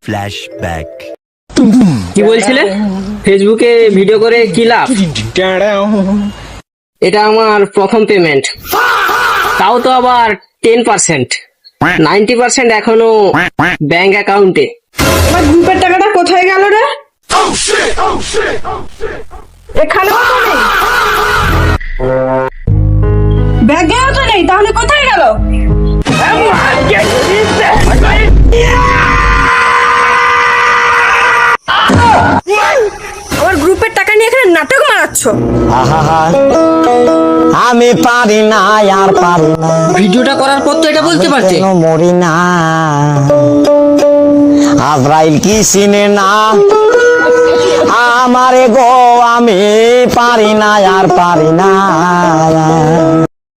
Flashback. কি বলছিলে? ফেসবুকে ভিডিও করে কি লাভ? এটা আমার প্রথম পেমেন্ট, তাও তো আবার 10%। 90% এখনো ব্যাংক অ্যাকাউন্টে। আমার গ্রুপের টাকাটা কোথায় গেল রে? এখানে তো নেই, ব্যাগেও তো নেই, তাহলে কোথায় গেল? আমার গ্রুপের টাকা নিয়ে এখানে নাটক মারাচ্ছ। আমি পারি না, আর পারি না। ভিডিওটা করার পর তো এটা বলতে পারতে। কেন মরি না, আজরাইল কি চিনে না আমারে গো, আমি পারি না, আর পারি না।